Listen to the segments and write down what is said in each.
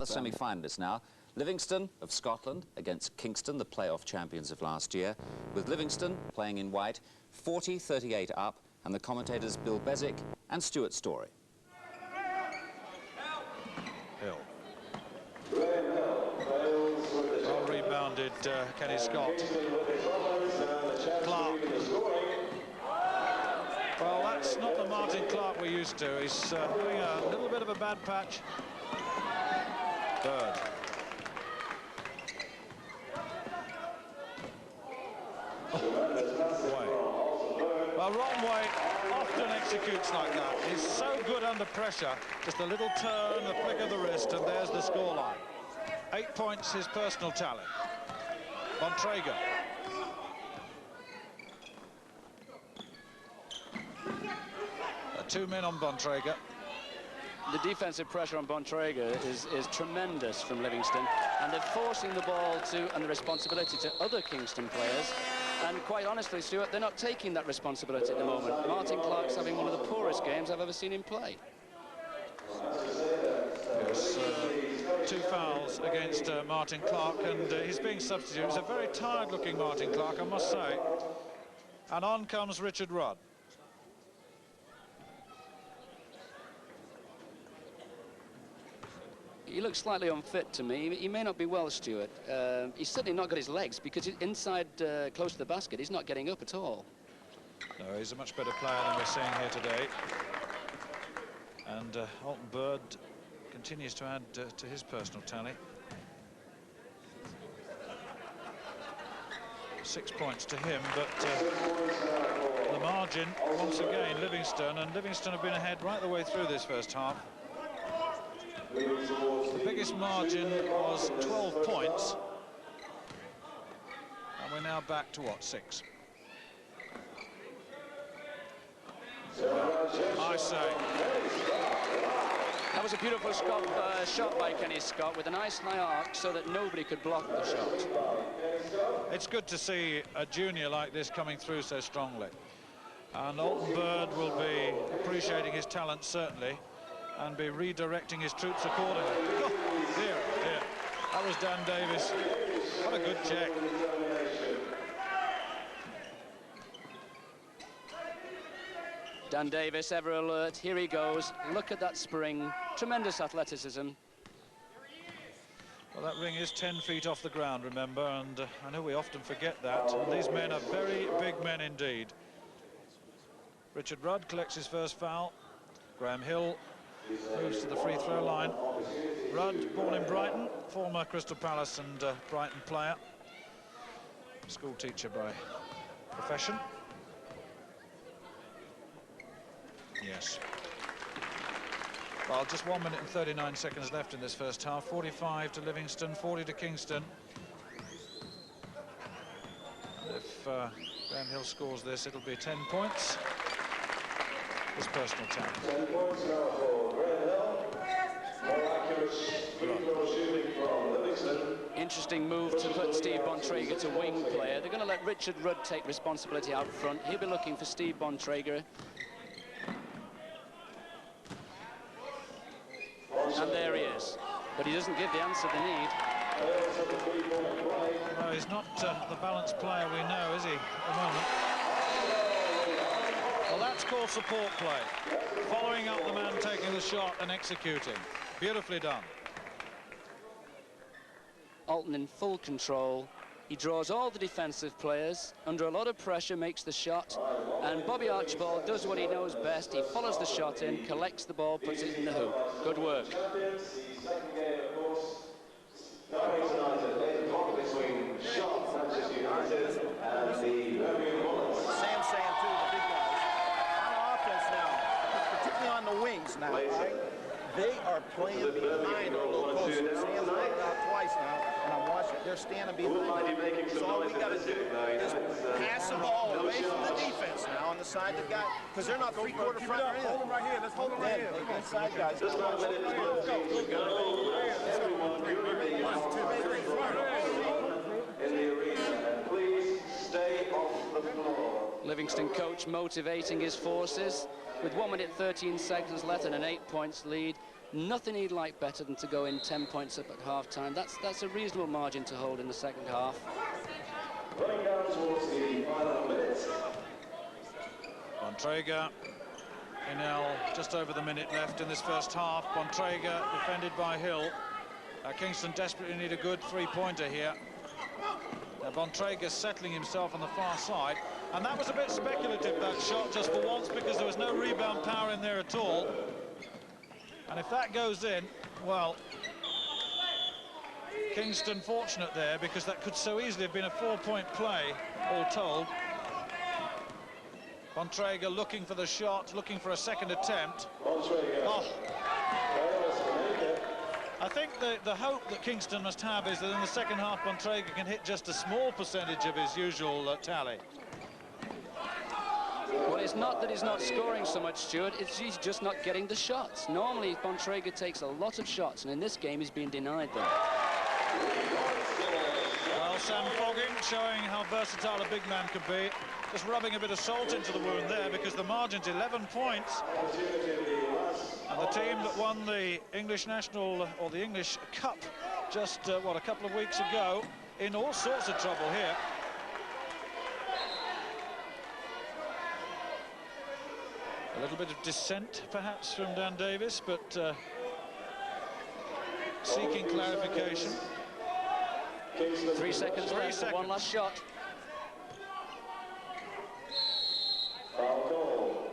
The semi-finalists now. Livingston of Scotland against Kingston, the playoff champions of last year, with Livingston playing in white, 40-38 up, and the commentators Bill Bezic and Stuart Story. Hill. Well rebounded, Kenny Scott. Clark. Well, that's not the Martin Clark we're used to. He's having a little bit of a bad patch. Bird. Well, Ron White often executes like that. He's so good under pressure. Just a little turn, a flick of the wrist, and there's the scoreline. 8 points, his personal tally. Bontrager. Two men on Bontrager. The defensive pressure on Bontrager is tremendous from Livingston, and they're forcing the ball to and the responsibility to other Kingston players. And quite honestly, Stuart, they're not taking that responsibility at the moment. Martin Clark's having one of the poorest games I've ever seen him play. Yes, two fouls against Martin Clark, and he's being substituted. He's a very tired-looking Martin Clark, I must say. And on comes Richard Rudd. He looks slightly unfit to me. He may not be well, Stuart. He's certainly not got his legs, because inside close to the basket, he's not getting up at all. No, he's a much better player than we're seeing here today. And Alton Bird continues to add to his personal tally. 6 points to him, but the margin, once again, Livingston. And Livingston have been ahead right the way through this first half. The biggest margin was 12 points, and we're now back to what, 6? I say. That was a beautiful shot by Kenny Scott with a nice high arc so that nobody could block the shot. It's good to see a junior like this coming through so strongly, and Alton Bird will be appreciating his talent certainly, and be redirecting his troops accordingly. Oh, dear, dear. That was Dan Davis. What a good check. Dan Davis, ever alert. Here he goes. Look at that spring. Tremendous athleticism. Well, that ring is 10 feet off the ground, remember, and I know we often forget that. And these men are very big men indeed. Richard Rudd collects his first foul. Graham Hill moves to the free throw line. Rudd, born in Brighton, former Crystal Palace and Brighton player, school teacher by profession. Yes. Well, just 1 minute and 39 seconds left in this first half. 45 to Livingston, 40 to Kingston. And if Graham Hill scores this, it'll be 10 points. His personal tally. 10 points now for Graham Hill. More accurate free throw shooting from Livingston. Interesting move to put Steve Bontrager to wing player. They're going to let Richard Rudd take responsibility out front. He'll be looking for Steve Bontrager. And there he is. But he doesn't give the answer they need. No, he's not the balanced player we know, is he, at the moment? Well, that's called support play. Following up the man taking the shot and executing. Beautifully done. Alton in full control. He draws all the defensive players, under a lot of pressure, makes the shot, and Bobby Archibald does what he knows best. He follows the shot in, collects the ball, puts it in the hoop. Good work. Sam's saying too, the big guys, on offense now, particularly on the wings now, right? They are playing behind our little post. Sam's worked out twice now, and I'm watching. They're standing behind. So all we got to do is pass the ball away from the defense now on the side of the guy, because they're not three-quarter front or anything. Hold them right here. Let's hold them right here. The inside guys. Let's go. Livingston coach motivating his forces. With 1 minute 13 seconds left and an 8 points lead, Nothing he'd like better than to go in 10 points up at half-time. That's a reasonable margin to hold in the second half. Running down towards the final minutes. Bontrager in L, just over the minute left in this first half. Bontrager defended by Hill. Kingston desperately need a good three-pointer here. Now Bontrager settling himself on the far side, and that was a bit speculative, that shot, just for once, because there was no rebound power in there at all. And if that goes in, well, Kingston fortunate there, because that could so easily have been a 4-point play, all told. Bontrager looking for the shot, looking for a second attempt. Oh. I think the hope that Kingston must have is that in the second half, Bontrager can hit just a small percentage of his usual tally. Well, it's not that he's not scoring so much, Stuart, it's he's just not getting the shots. Normally, Bontrager takes a lot of shots, and in this game, he's been denied them. Well, Sam Fogging showing how versatile a big man can be. Just rubbing a bit of salt into the wound there, because the margin's 11 points. And the team that won the English National, or the English Cup, just, what, a couple of weeks ago, in all sorts of trouble here. A little bit of dissent, perhaps, from Dan Davis, but seeking clarification. 3 seconds left for one last shot. Foul call.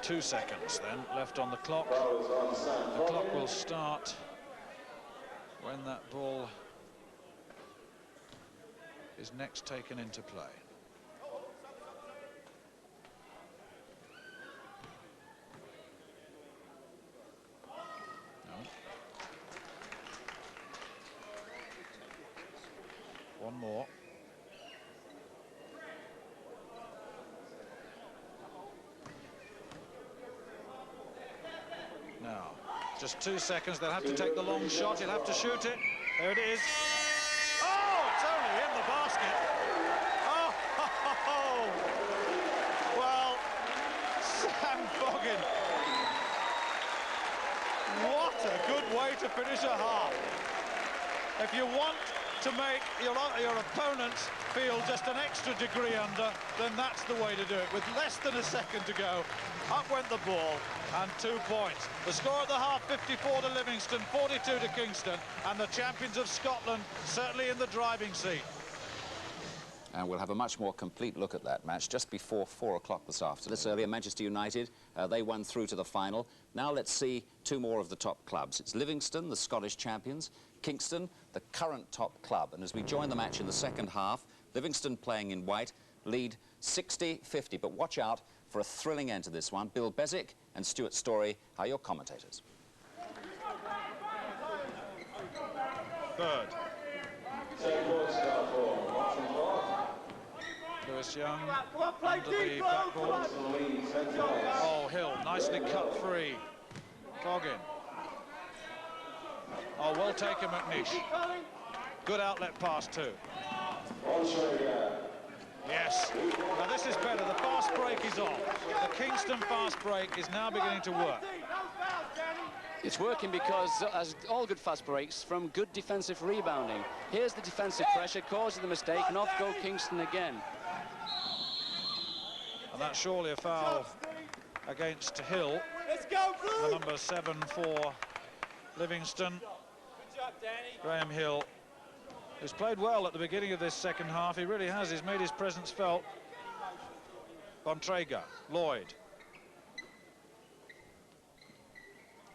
Two seconds then left on the clock. The clock will start when that ball is next taken into play. No. One more. Now, just 2 seconds. They'll have to take the long shot. He'll have to shoot it. There it is. Oh, it's only in the basket. Oh, ho, ho, ho. Well, Sam Foggin. What a good way to finish a half. If you want to make your opponents feel just an extra degree under, then that's the way to do it. With less than a second to go, up went the ball, and 2 points. The score at the half, 54 to Livingston, 42 to Kingston, and the champions of Scotland certainly in the driving seat. And we'll have a much more complete look at that match just before 4 o'clock this afternoon. This earlier, Manchester United, they won through to the final. Now let's see two more of the top clubs. It's Livingston, the Scottish champions, Kingston, the current top club. And as we join the match in the second half, Livingston playing in white, lead 60-50. But watch out for a thrilling end to this one. Bill Bezic and Stuart Story are your commentators. Bird. Lewis Young under the backboard. Oh, Hill nicely cut free. Foggin. Oh, well taken, McNish. Good outlet pass too. Yes. Now this is better. The fast break is on. The Kingston fast break is now beginning to work. It's working because, as all good fast breaks, from good defensive rebounding. Here's the defensive pressure, causes the mistake, and off go Kingston again. And that's surely a foul against Hill. The number 7 for Livingston. Graham Hill, who's played well at the beginning of this second half. He really has. He's made his presence felt. Bontrager, Lloyd.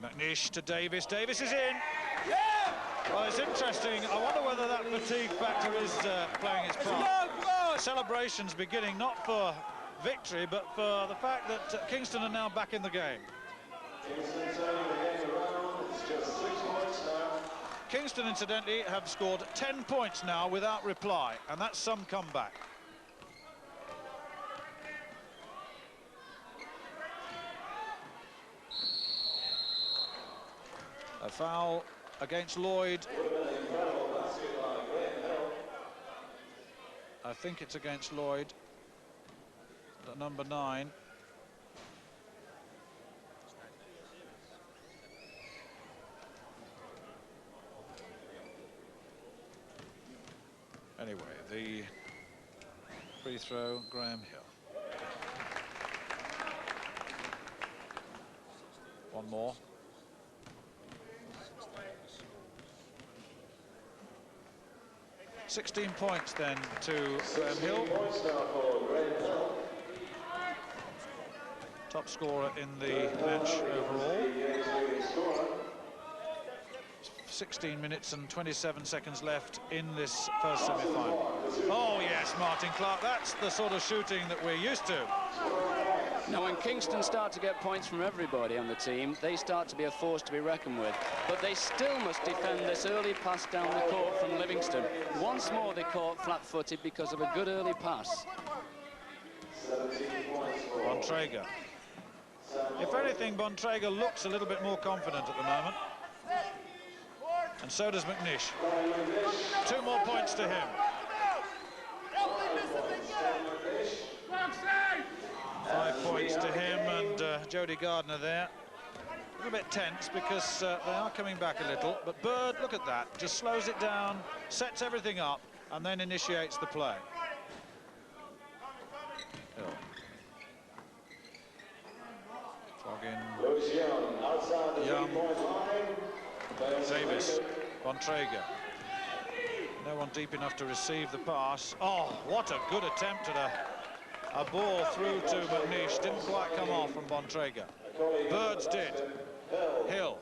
McNish to Davis. Davis is in. Well, it's interesting. I wonder whether that fatigue factor is playing its part. Celebrations beginning, not for victory, but for the fact that Kingston are now back in the game. Kingston, incidentally, have scored 10 points now without reply, and that's some comeback. A foul against Lloyd. I think it's against Lloyd. at number 9. Anyway, the free throw, Graham Hill. One more. $16 points then to Graham Hill. Top scorer in the match overall. 16 minutes and 27 seconds left in this first semi-final. Oh yes, Martin Clark, that's the sort of shooting that we're used to. Now when Kingston start to get points from everybody on the team, they start to be a force to be reckoned with. But they still must defend this early pass down the court from Livingston. Once more they caught flat-footed because of a good early pass. Bontrager. If anything, Bontrager looks a little bit more confident at the moment. And so does McNish. 2 more points to him. 5 points to him, and Jody Gardner there. A little bit tense because they are coming back a little. But Bird, look at that, just slows it down, sets everything up, and then initiates the play. Hill. Foggin. Young. Davis, Bontrager. No one deep enough to receive the pass. Oh, what a good attempt at a ball through to McNish. Didn't quite come off from Bontrager. Birds did. Hill.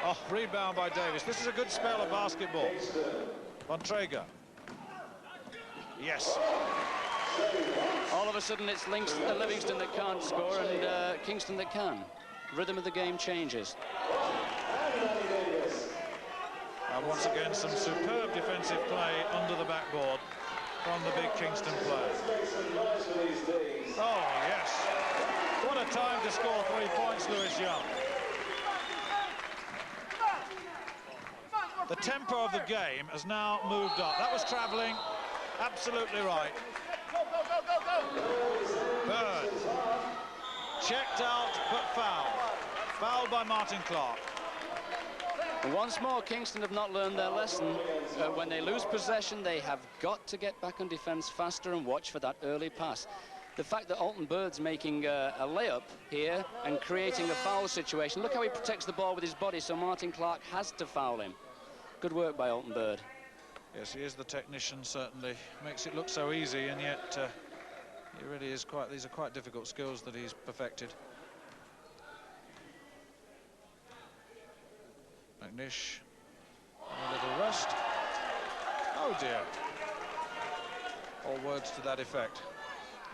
Oh, rebound by Davis. This is a good spell of basketball. Bontrager. Yes. All of a sudden it's Livingston that can't score and Kingston that can. Rhythm of the game changes. And once again, some superb defensive play under the backboard from the big Kingston player. Oh, yes. What a time to score 3 points, Lewis Young. The tempo of the game has now moved up. That was travelling. Absolutely right. Bird. Checked out, but fouled. Fouled by Martin Clark. And once more, Kingston have not learned their lesson. When they lose possession, they have got to get back on defence faster and watch for that early pass. The fact that Alton Bird's making a layup here and creating a foul situation. Look how he protects the ball with his body, so Martin Clark has to foul him. Good work by Alton Bird. Yes, he is the technician, certainly. Makes it look so easy, and yet he really is quite... These are quite difficult skills that he's perfected. McNish, a little rust. Oh dear. All words to that effect.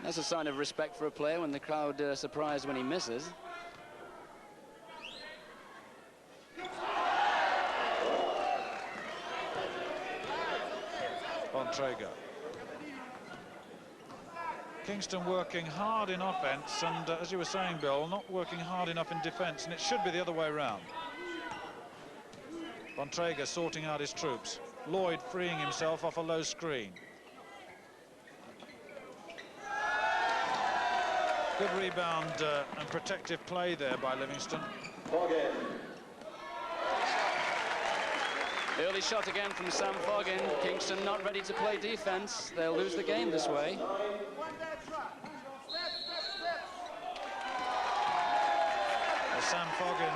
That's a sign of respect for a player when the crowd are surprised when he misses. Bontrager. Kingston working hard in offence and, as you were saying, Bill, not working hard enough in defence, and it should be the other way round. Bontrager sorting out his troops. Lloyd freeing himself off a low screen. Good rebound and protective play there by Livingston. Early shot again from Sam Foggin. Kingston not ready to play defence. They'll lose the game this way. Sam Foggin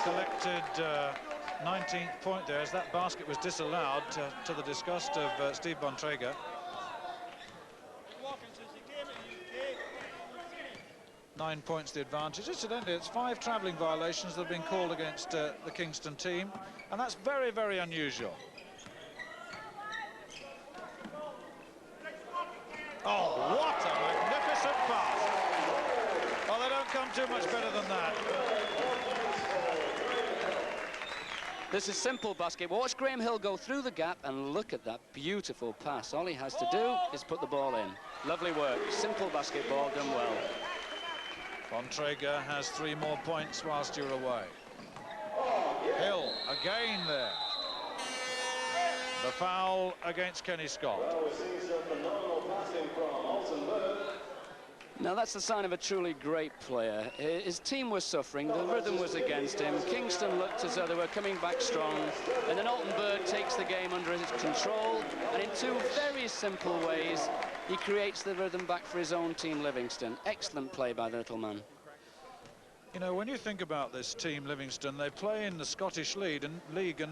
collected 19th point there as that basket was disallowed to the disgust of Steve Bontrager. Nine points the advantage. Incidentally, it's 5 travelling violations that have been called against the Kingston team, and that's very, very unusual. Oh, what a magnificent pass! Oh, they don't come too much better than that. This is simple basketball. Watch Graham Hill go through the gap and look at that beautiful pass. All he has to do is put the ball in. Lovely work. Simple basketball done well. Bontrager has 3 more points whilst you're away. Hill again there. The foul against Kenny Scott. Well, we're seeing some phenomenal passing from Alton Bird. Now that's the sign of a truly great player. His team was suffering, the rhythm was against him. Kingston looked as though they were coming back strong, and then Alton Bird takes the game under his control, and in two very simple ways, he creates the rhythm back for his own team, Livingston. Excellent play by the little man. You know, when you think about this team, Livingston, they play in the Scottish League, and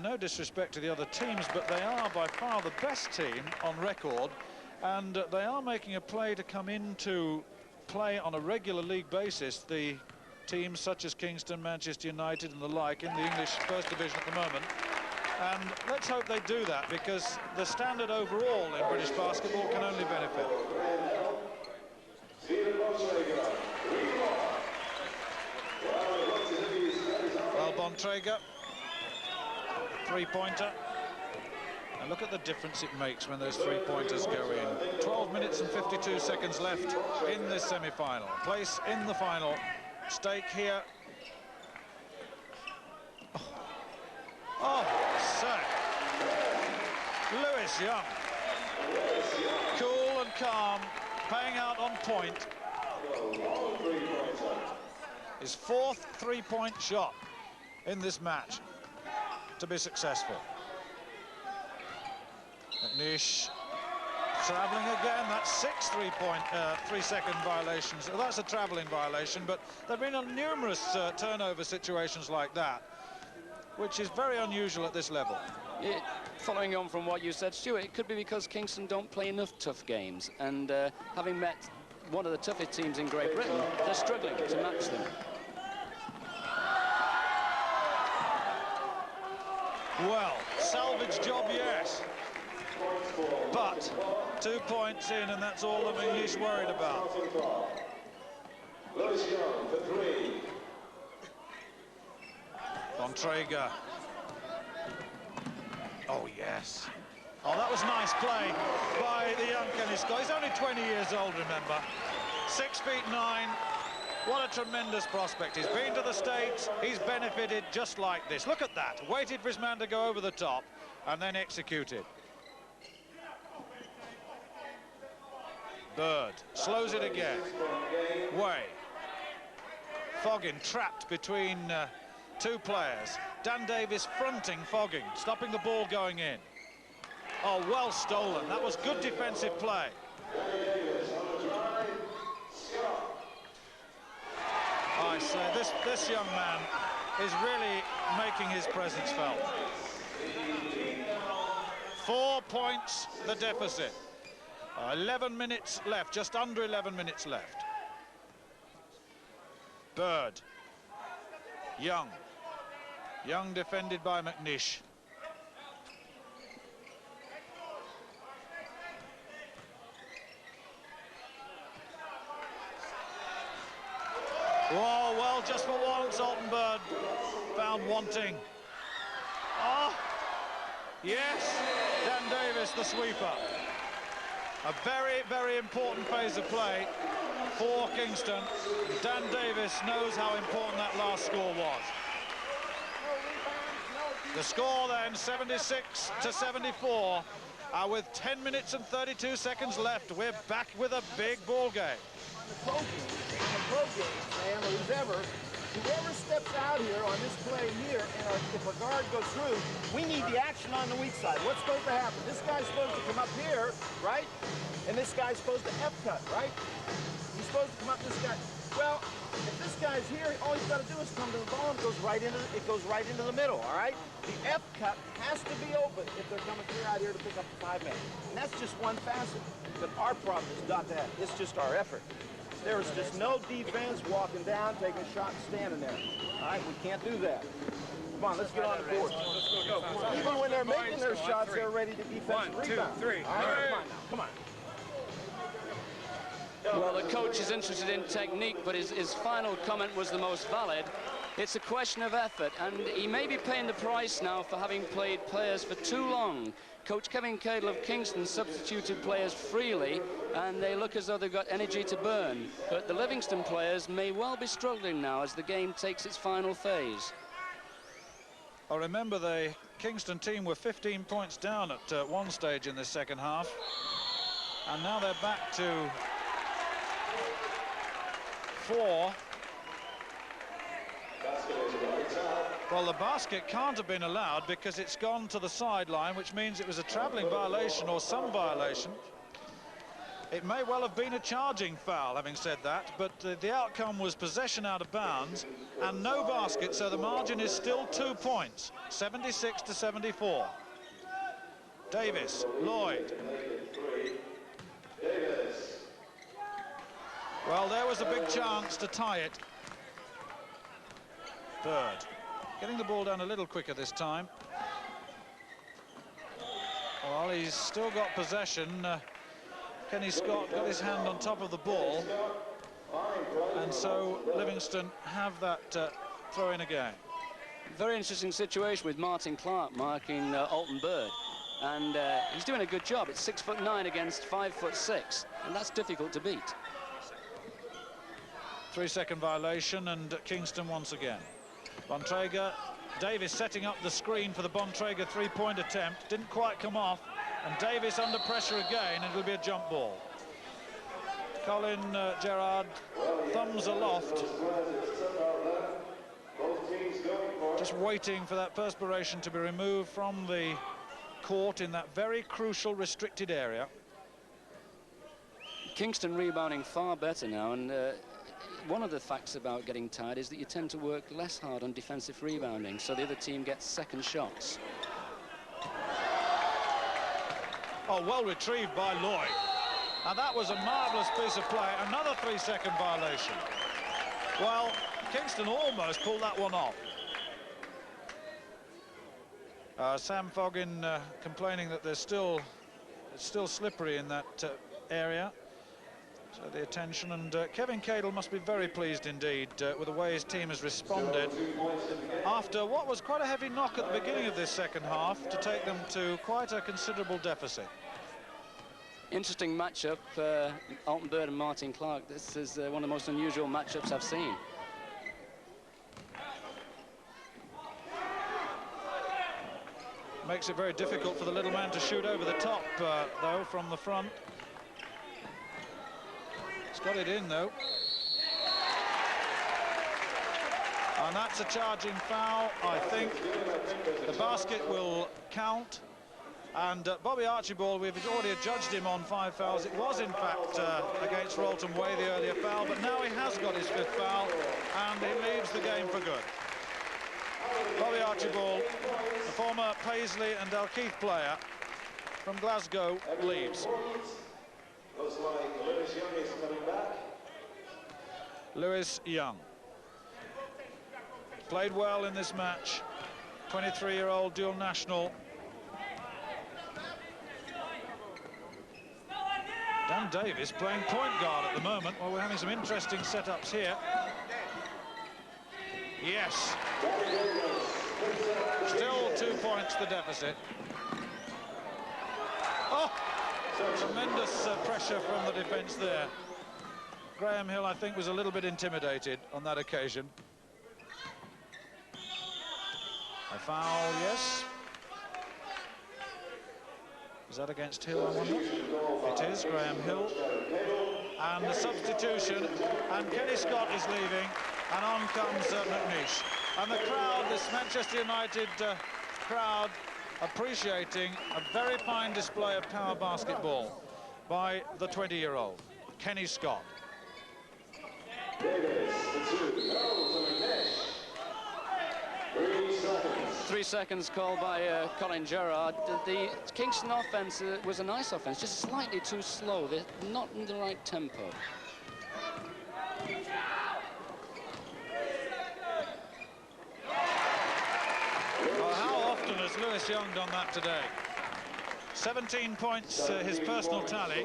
no disrespect to the other teams, but they are by far the best team on record, and they are making a play to come into play on a regular league basis. The teams such as Kingston, Manchester United and the like in the English First Division at the moment. And let's hope they do that, because the standard overall in British basketball can only benefit. Well, Bontrager, three-pointer. And look at the difference it makes when those three-pointers go in. 12 minutes and 52 seconds left in this semi-final. Place in the final. Stake here. Oh, sack. Lewis Young. Cool and calm, paying out on point. His fourth three-point shot in this match to be successful. McNish travelling again. That's 6 3-second violations. Well, that's a travelling violation, but there have been numerous turnover situations like that, which is very unusual at this level. Following on from what you said, Stuart, it could be because Kingston don't play enough tough games, and having met one of the toughest teams in Great Britain, they're struggling to match them. Well, salvage job, yes. But 2 points in, and that's all that McNish worried about. Lewis Young for 3. Bontrager. Oh, yes. Oh, that was nice play by the young Kenny Scott. He's only 20 years old, remember. 6'9". What a tremendous prospect. He's been to the States. He's benefited just like this. Look at that. Waited for his man to go over the top and then executed. Bird slows it again. Way. Foggin trapped between two players. Dan Davis fronting Foggin, stopping the ball going in. Oh, well stolen. That was good defensive play. I say, this young man is really making his presence felt. 4 points, the deficit. 11 minutes left, just under 11 minutes left. Bird. Young. Young defended by McNish. Oh, well, just for once, Alton Bird found wanting. Oh, yes, Dan Davis, the sweeper. A very, very important phase of play for Kingston. Dan Davis knows how important that last score was. The score then, 76-74. With 10 minutes and 32 seconds left, we're back with a big ball game. On the pro game, Sam, or whoever steps out here on this play here, and if a guard goes through, we need the action on the weak side. What's supposed to happen? This guy's supposed to come up here, right? And this guy's supposed to F-cut, right? He's supposed to come up this guy. Well, if this guy's here, all he's got to do is come to the ball and it goes right into the middle, all right? The F-cut has to be open if they're coming clear out here to pick up the 5-man. And that's just one facet. But our problem is not that. It's just our effort. There is just no defense walking down, taking a shot, and standing there. All right, we can't do that. Come on, let's get on the board. Even when they're making their shots, they're ready to defensive rebound. 1, 2, 3. All right, come on. Well, the coach is interested in technique, but his final comment was the most valid. It's a question of effort, and he may be paying the price now for having played players for too long. Coach Kevin Cadle of Kingston substituted players freely, and they look as though they've got energy to burn. But the Livingston players may well be struggling now as the game takes its final phase. I remember they Kingston team were 15 points down at one stage in this second half, and now they're back to 4. Well, the basket can't have been allowed because it's gone to the sideline, which means it was a travelling violation or some violation. It may well have been a charging foul, having said that, but the outcome was possession out of bounds and no basket, so the margin is still 2 points, 76 to 74. Davis, Lloyd. Well, there was a big chance to tie it. Bird getting the ball down a little quicker this time. Well, he's still got possession. Kenny Scott got his hand on top of the ball, and so Livingston have that throw in again. Very interesting situation with Martin Clark marking Alton Bird, and he's doing a good job. It's 6'9" against 5'6", and that's difficult to beat. 3-second violation, and Kingston once again. Bontrager, Davis setting up the screen for the Bontrager three-point attempt. Didn't quite come off, and Davis under pressure again, and it'll be a jump ball. Colin Gerrard, thumbs aloft, just waiting for that perspiration to be removed from the court in that very crucial restricted area. Kingston rebounding far better now, and one of the facts about getting tired is that you tend to work less hard on defensive rebounding, so the other team gets second shots. Oh, well retrieved by Lloyd. And that was a marvellous piece of play. Another 3-second violation. Well, Kingston almost pulled that one off. Sam Foggin complaining that it's still slippery in that area. So the attention, and Kevin Cadle must be very pleased indeed with the way his team has responded after what was quite a heavy knock at the beginning of this second half to take them to quite a considerable deficit. Interesting matchup, Alton Bird and Martin Clark. This is one of the most unusual matchups I've seen. Makes it very difficult for the little man to shoot over the top, though, from the front. He's got it in, though. And that's a charging foul, I think. The basket will count. And Bobby Archibald, we've already adjudged him on 5 fouls. It was, in fact, against Rolton Way, the earlier foul, but now he has got his 5th foul, and he leaves the game for good. Bobby Archibald, the former Paisley and Dalkeith player from Glasgow, leaves. Looks like Lewis Young is coming back. Lewis Young played well in this match. 23-year-old dual national. Dan Davis playing point guard at the moment. Well, we're having some interesting setups here. Yes. Still 2 points the deficit. Oh! Tremendous pressure from the defence there. Graham Hill, I think, was a little bit intimidated on that occasion. A foul, yes. Is that against Hill, I wonder? It is, Graham Hill. And the substitution, and Kenny Scott is leaving, and on comes McNeish. And the crowd, this Manchester United crowd, appreciating a very fine display of power basketball by the 20-year-old, Kenny Scott. 3 seconds called by Colin Gerrard. The Kingston offence was a nice offence, just slightly too slow. They're not in the right tempo. Well, how often has Lewis Young done that today? 17 points, his personal tally.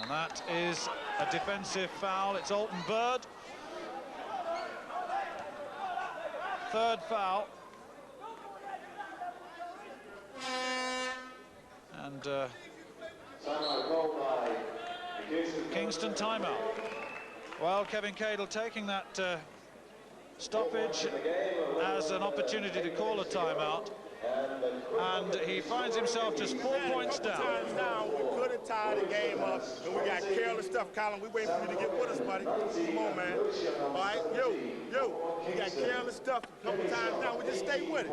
And that is a defensive foul. It's Alton Bird. 3rd foul. And Kingston timeout. Well, Kevin Cadle taking that stoppage as an opportunity to call a timeout, and he finds himself just 4 points down. Now we could have tied the game up, and we got careless stuff. Colin, we waiting for you to get with us, buddy. Come on, man. All right, we got careless stuff a couple times now. We just stay with it.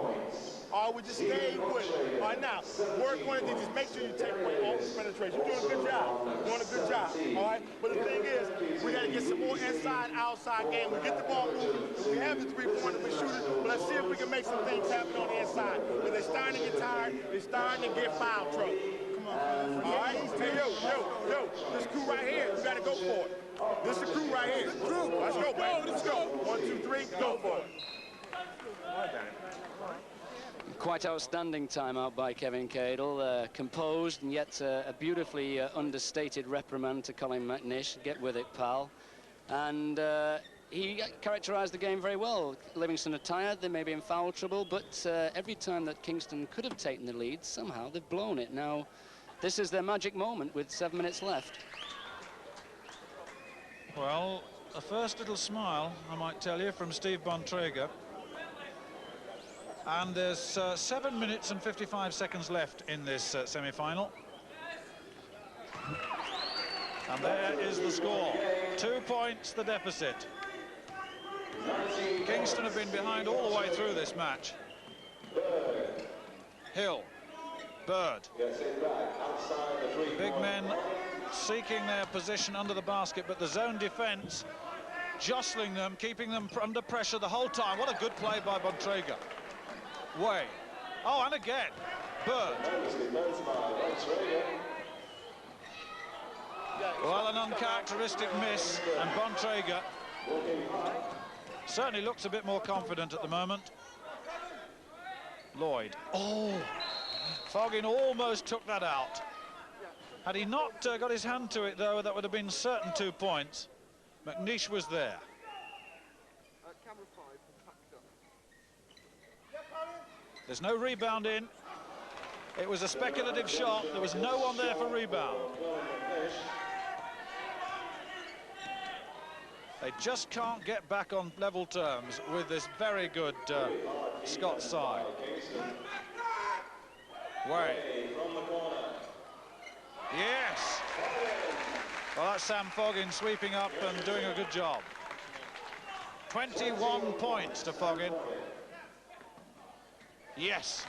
We just stay with it. All right, now, work on it. Just make sure you take away all the penetration. You're doing a good job. You're doing a good job. All right? But the thing is, we got to get some more inside, outside game. We get the ball moving. We have the three-pointer. We shoot it. But let's see if we can make some things happen on the inside. But they're starting to get tired. They're starting to get foul trouble. Come on, all right? Hey, yo, this crew right here, you got to go for it. This is the crew right here. Let's go, baby. Let's go. 1, 2, 3, go for it. Quite outstanding timeout by Kevin Cadle, composed and yet a beautifully understated reprimand to Colin McNish. Get with it, pal. And he characterised the game very well. Livingston are tired, they may be in foul trouble, but every time that Kingston could have taken the lead, somehow they've blown it. Now, this is their magic moment with 7 minutes left. Well, a first little smile, I might tell you, from Steve Bontrager. And there's 7 minutes and 55 seconds left in this semi-final. And there is the score. 2 points the deficit. Kingston have been behind all the way through this match. Hill, Bird. Big men seeking their position under the basket, but the zone defence jostling them, keeping them under pressure the whole time. What a good play by Bontrager. Way. Oh, and again, Bird. Well, an uncharacteristic miss, and Bontrager certainly looks a bit more confident at the moment. Lloyd. Oh, Foggin almost took that out. Had he not got his hand to it, though, that would have been certain 2 points. McNish was there. There's no rebound in. It was a speculative shot. There was no one there for rebound. They just can't get back on level terms with this very good Scots side. Way. Yes. Well, that's Sam Foggin sweeping up and doing a good job. 21 points to Foggin. Yes.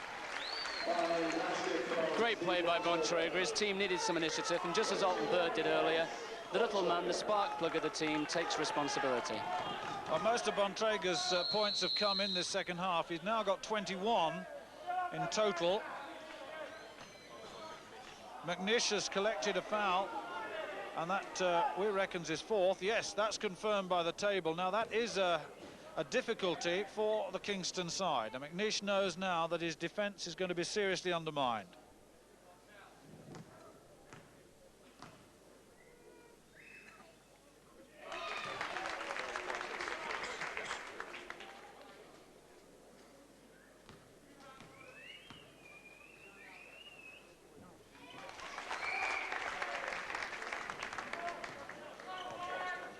Great play by Bontrager. His team needed some initiative, and just as Alton Bird did earlier, the little man, the spark plug of the team, takes responsibility. Well, most of Bontrager's points have come in this second half. He's now got 21 in total. McNish has collected a foul, and that we reckons is fourth. Yes, that's confirmed by the table. Now, that is a difficulty for the Kingston side. And McNish knows now that his defence is going to be seriously undermined.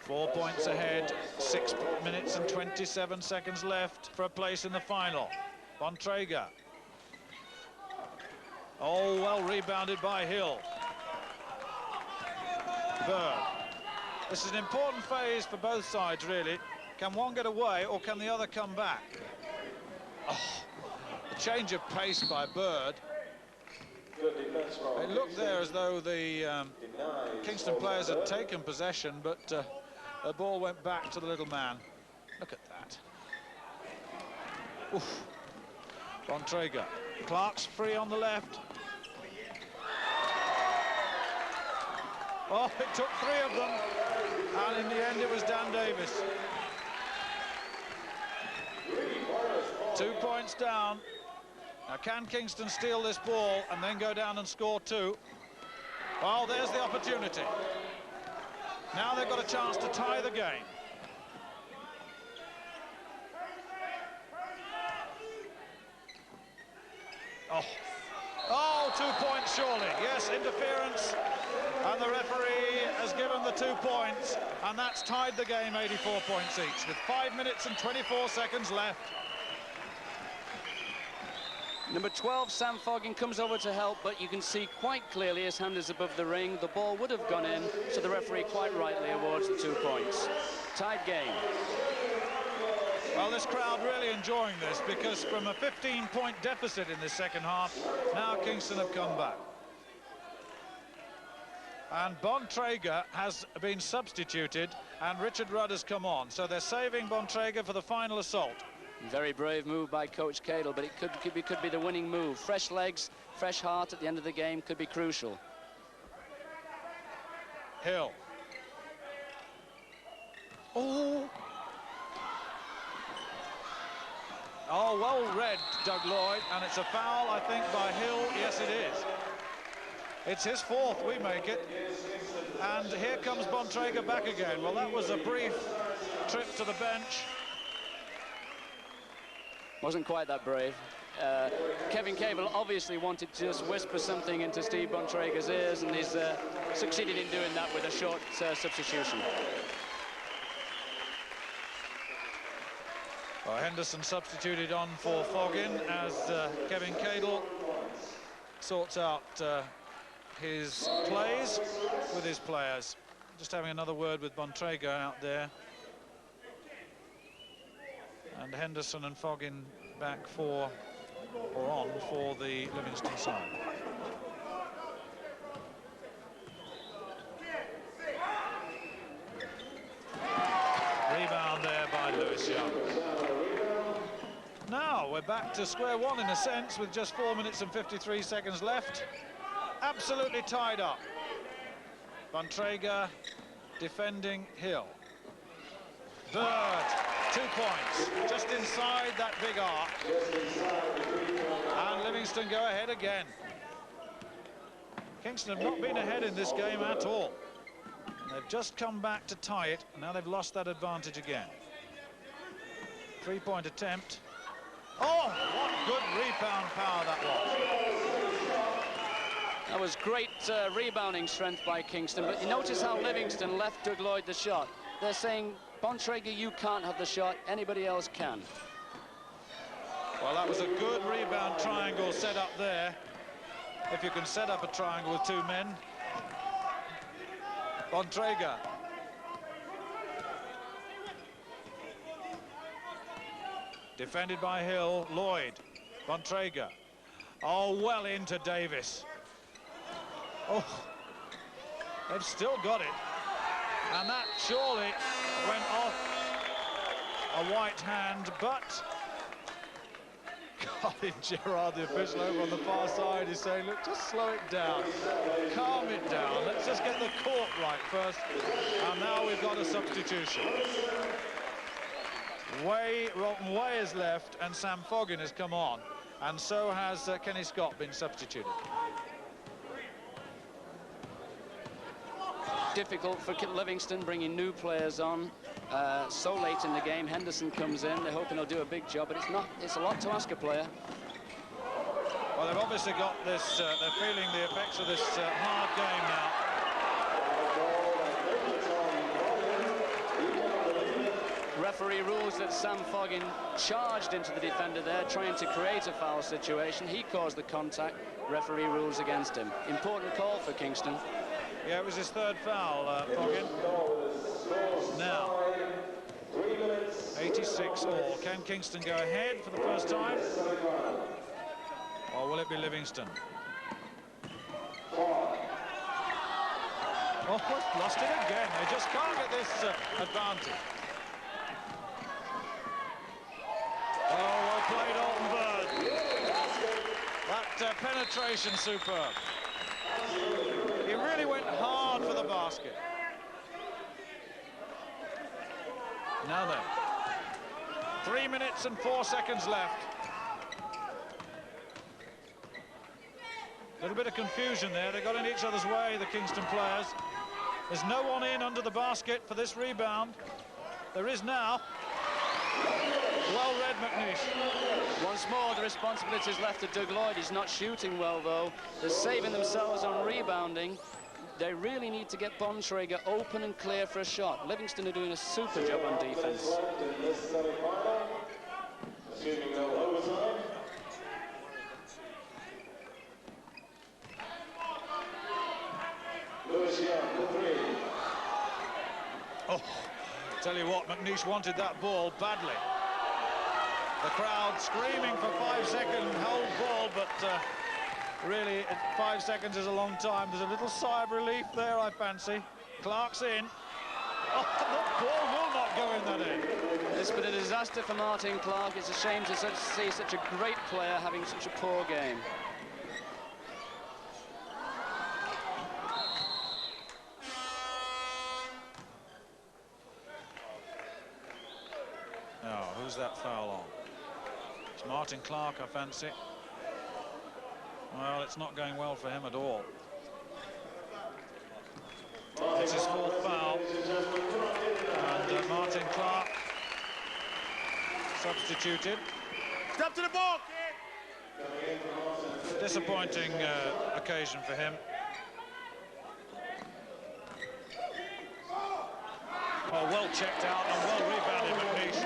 Four points ahead, 6 minutes and 27 seconds left for a place in the final. Bontrager. Oh, well rebounded by Hill. Bird. This is an important phase for both sides, really. Can one get away, or can the other come back? Oh, a change of pace by Bird. It looked there as though the Kingston players had taken possession, but the ball went back to the little man. Look at that. Oof. Bontrager. Clark's free on the left. Oh, it took 3 of them, and in the end it was Dan Davis. 2 points down. Now, can Kingston steal this ball and then go down and score 2? Well, there's the opportunity. Now they've got a chance to tie the game. Oh, 2 points surely. Yes, interference And the referee has given the 2 points, and that's tied the game 84 points each, with 5 minutes and 24 seconds left. Number 12, Sam Foggin, comes over to help, but you can see quite clearly his hand is above the ring. The ball would have gone in, so the referee quite rightly awards the 2 points. Tied game. Well, this crowd really enjoying this, because from a 15-point deficit in this second half, now Kingston have come back. And Bontrager has been substituted, and Richard Rudd has come on. So they're saving Bontrager for the final assault. Very brave move by Coach Cadle, but it could be the winning move. Fresh legs, fresh heart at the end of the game could be crucial. Hill. Oh, well read, Doug Lloyd, and it's a foul, I think, by Hill. Yes, it is. It's his 4th, we make it. And here comes Bontrager back again. Well, that was a brief trip to the bench. Wasn't quite that brave. Kevin Cable obviously wanted to just whisper something into Steve Bontrager's ears, and he's succeeded in doing that with a short substitution. Well, Henderson substituted on for Foggin as Kevin Cadle sorts out his plays with his players. Just having another word with Bontrager out there. And Henderson and Foggin back for, or on, for the Livingston side. Rebound there by Lewis Young. Now we're back to square one in a sense, with just 4 minutes and 53 seconds left. Absolutely tied up. Bontrager defending Hill. Bird, 2 points, just inside that big arc. And Livingston go ahead again. Kingston have not been ahead in this game at all. They've just come back to tie it, and now they've lost that advantage again. 3-point attempt. Oh, what good rebound power that was. That was great rebounding strength by Kingston, but you notice how Livingston left Doug Lloyd the shot. They're saying, Bontrager, you can't have the shot, anybody else can. Well, that was a good rebound triangle set up there. If you can set up a triangle with 2 men. Bontrager. Defended by Hill. Lloyd. Bontrager. Oh, well into Davis. Oh, they've still got it. And that surely went off a white hand, but Colin Gerard, the official over on the far side, is saying, look, just slow it down, calm it down, let's just get the court right first. And now we've got a substitution. Rolton Way has left and Sam Foggin has come on, and so has Kenny Scott been substituted. Difficult for Livingston bringing new players on so late in the game. Henderson comes in, they're hoping he'll do a big job, but it's a lot to ask a player. Well, they've obviously got this, they're feeling the effects of this hard game now. Referee rules that Sam Foggin charged into the defender there, trying to create a foul situation. He caused the contact. Referee rules against him. Important call for Kingston. Yeah, it was his 3rd foul, Foggin. Now, 86 all. Can Kingston go ahead for the first time? Or will it be Livingston? Oh, lost it again. They just can't get this advantage. Oh, well played, Alton Bird. That penetration, superb. He really went hard for the basket. Now then, 3 minutes and 4 seconds left. A little bit of confusion there. They got in each other's way, the Kingston players. There's no one in under the basket for this rebound. There is now. Well read, McNeish. Once more, the responsibility is left to Doug Lloyd. He's not shooting well, though. They're saving themselves on rebounding. They really need to get Bontrager open and clear for a shot. Livingston are doing a super job on defense. Oh, tell you what, McNeish wanted that ball badly. The crowd screaming for 5 second hold ball, but really 5 seconds is a long time. There's a little sigh of relief there, I fancy. Clark's in. Oh, the ball will not go in that end. It's been a disaster for Martin Clark. It's a shame to see such a great player having such a poor game. Now, who's that foul on? It's Martin Clark, I fancy. Well, it's not going well for him at all. It's his 4th foul. And Martin Clark substituted. Step to the ball, kid! Disappointing occasion for him. Oh, well checked out and well rebounded, McNeish.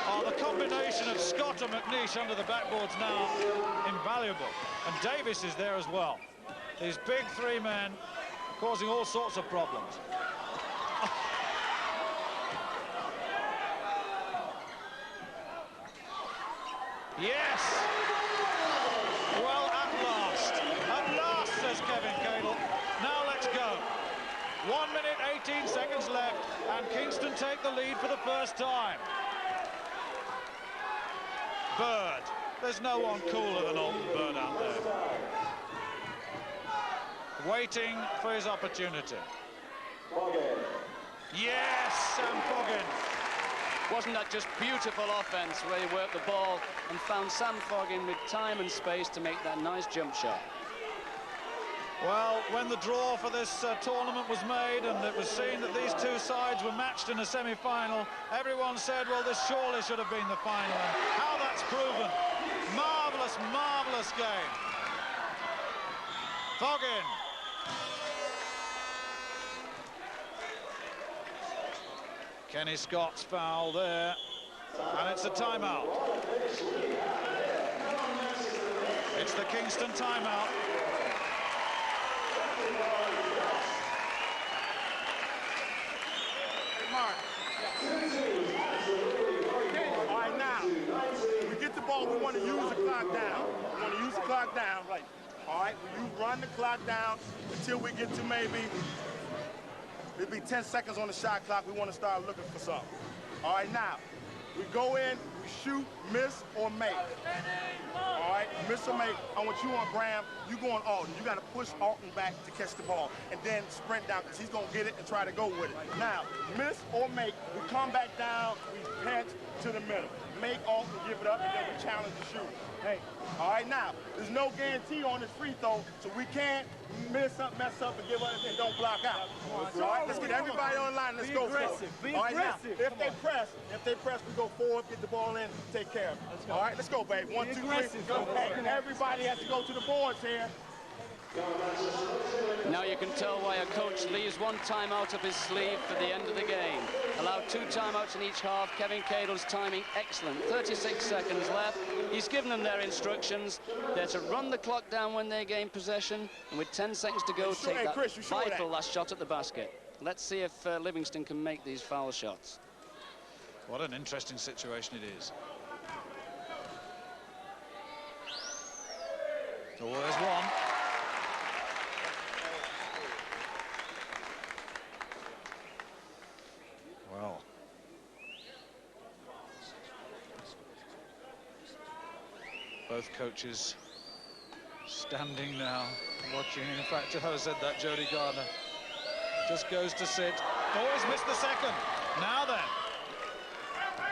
Oh, the combination of Scott and McNeish under the backboard's now invaluable. And Davis is there as well. These big 3 men causing all sorts of problems. Yes! Well, at last, says Kevin Cadle. Now let's go. 1 minute, 18 seconds left, and Kingston take the lead for the first time. Bird. There's no one cooler than Alton Bird out there. Waiting for his opportunity. Yes, Sam Foggin. Wasn't that just beautiful offense where he worked the ball and found Sam Foggin with time and space to make that nice jump shot? Well, when the draw for this tournament was made and it was seen that these 2 sides were matched in a semi-final, everyone said, well, this surely should have been the final. And how that's proven. Marvellous, marvellous game. Foggin. Kenny Scott's foul there. And it's a timeout. It's the Kingston timeout. All right, now, we get the ball, we want to use the clock down. We want to use the clock down. Right. All right, we run the clock down until we get to maybe 10 seconds on the shot clock. We want to start looking for something. All right, now, we go in, we shoot, miss, or make. All right, miss or make. I want you on Graham, you go on Alton. You got to push Alton back to catch the ball and then sprint down because he's going to get it and try to go with it. Now, miss or make, we come back down, we pinch to the middle. Make Alton give it up and then we challenge the shooter. Hey, all right, now, there's no guarantee on this free throw, so we can't mess up, and give up and don't block out. All right, let's get everybody on line. Let's go for it. All right, now, if they press, we go forward, get the ball in, take care of it. All right, let's go, babe. 1, 2, 3. Hey, everybody has to go to the boards here. Now you can tell why a coach leaves 1 timeout up his sleeve for the end of the game. Allowed 2 timeouts in each half. Kevin Cadle's timing excellent. 36 seconds left. He's given them their instructions. They're to run the clock down when they gain possession, and with 10 seconds to go, take that vital last shot at the basket. Let's see if Livingston can make these foul shots. What an interesting situation it is. So there's one. Well, both coaches standing now, watching. In fact, I said that Jody Gardner just goes to sit. Always missed the second. Now then.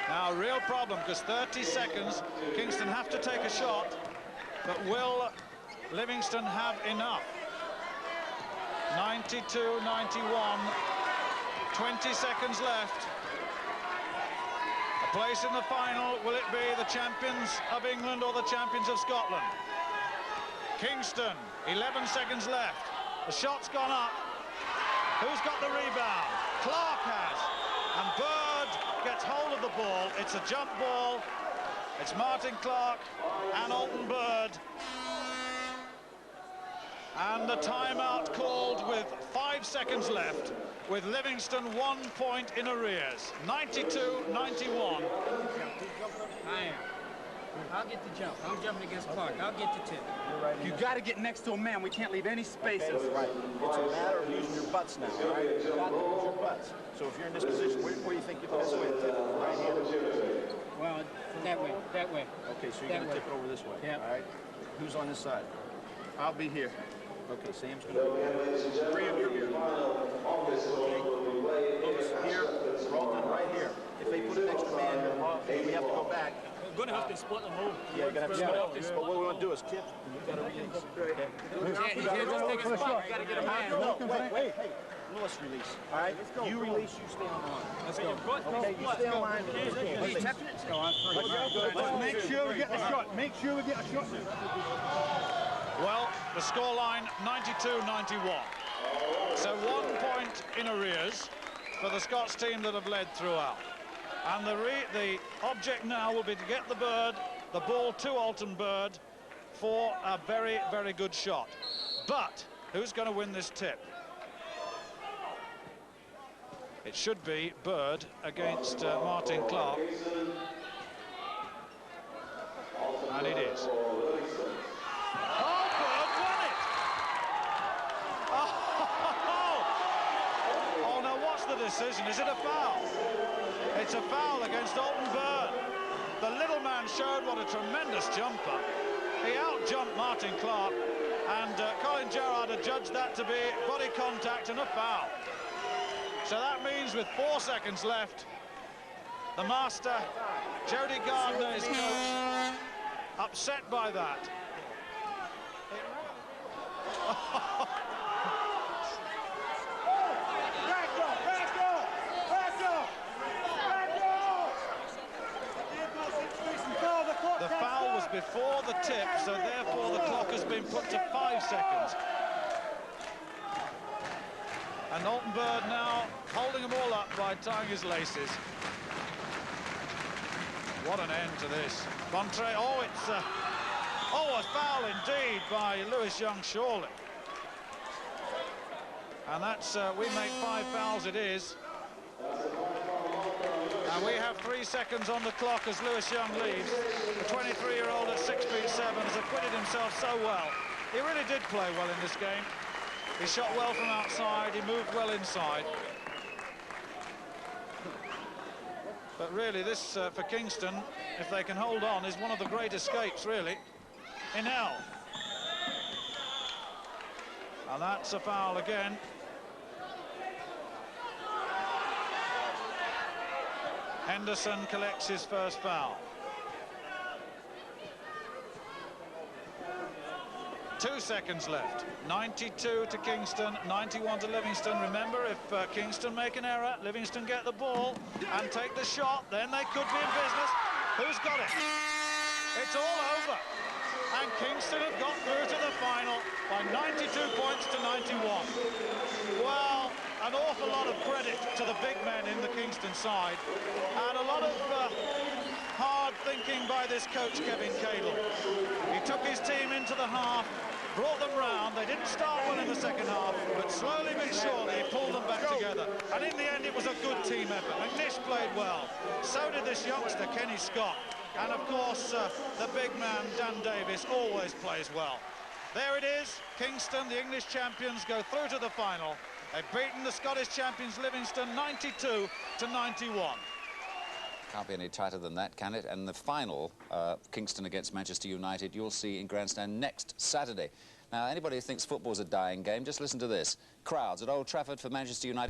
Now, real problem, because 30 seconds, Kingston have to take a shot, but will Livingston have enough? 92-91. 20 seconds left. A place in the final. Will it be the champions of England or the champions of Scotland? Kingston, 11 seconds left. The shot's gone up. Who's got the rebound? Clark has. And Bird gets hold of the ball. It's a jump ball. It's Martin Clark and Alton Bird. And the timeout called with 5 seconds left, with Livingston 1 point in arrears. 92-91. I'll get the jump. I'm jumping against Clark. I'll get the tip. You got to get next to a man. We can't leave any spaces. Right. It's a matter of using your butts now, all right? You got to use your butts. So if you're in this position, where do you think you're the best way to tip it? Right here? Well, that way. That way. Okay, so you're going to tip it over this way. Yeah. All right. Who's on this side? I'll be here. Okay, Sam's going to be here. 3 of you here. Okay. Lewis here. Ralton right here. If they put an extra man here, we have to go back. We're going to have to split the move. Yeah, you're going to have to split up. But what we want to do is tip. You've got to release. Okay. You can't just take a spot. You got to get a man. No, wait. Hey, Lewis release. All right? You release, you stay on the line. Let's go. Okay, you stay on line. Let's go on 3. Make sure we get a shot. Make sure we get a shot. Well, the scoreline 92-91. So 1 point in arrears for the Scots team that have led throughout. And the object now will be to get the ball to Alton Bird for a very, very good shot. But who's going to win this tip? It should be Bird against Martin Clark. And it is. Decision. Is it a foul? It's a foul against Alton Bird. The little man showed what a tremendous jumper. He out-jumped Martin Clark, and Colin Gerrard adjudged that to be body contact and a foul. So that means with 4 seconds left, the master, Jody Gardner, is upset by that. The foul was before the tip, so therefore the clock has been put to 5 seconds. And Alton Bird now holding them all up by tying his laces. What an end to this. Bontre, oh, it's a foul indeed by Lewis Young, surely. And that's, we make 5 fouls it is. And we have 3 seconds on the clock as Lewis Young leaves. The 23-year-old at 6'7" has acquitted himself so well. He really did play well in this game. He shot well from outside, he moved well inside. But really, this, for Kingston, if they can hold on, is one of the great escapes, really, in hell. And that's a foul again. Henderson collects his first foul. 2 seconds left. 92 to Kingston, 91 to Livingston. Remember, if Kingston make an error, Livingston get the ball and take the shot, then they could be in business. Who's got it? It's all over. And Kingston have got through to the final by 92 points to 91. Well, an awful lot of credit to the big men in the Kingston side, and a lot of hard thinking by this coach, Kevin Cadle. He took his team into the half, brought them round. They didn't start well in the second half, but slowly but surely he pulled them back together. And in the end, it was a good team effort. McNish played well. So did this youngster, Kenny Scott. And of course, the big man, Dan Davis, always plays well. There it is. Kingston, the English champions, go through to the final. They've beaten the Scottish champions Livingston 92 to 91. Can't be any tighter than that, can it? And the final, Kingston against Manchester United, you'll see in Grandstand next Saturday. Now, anybody who thinks football's a dying game, just listen to this. Crowds at Old Trafford for Manchester United.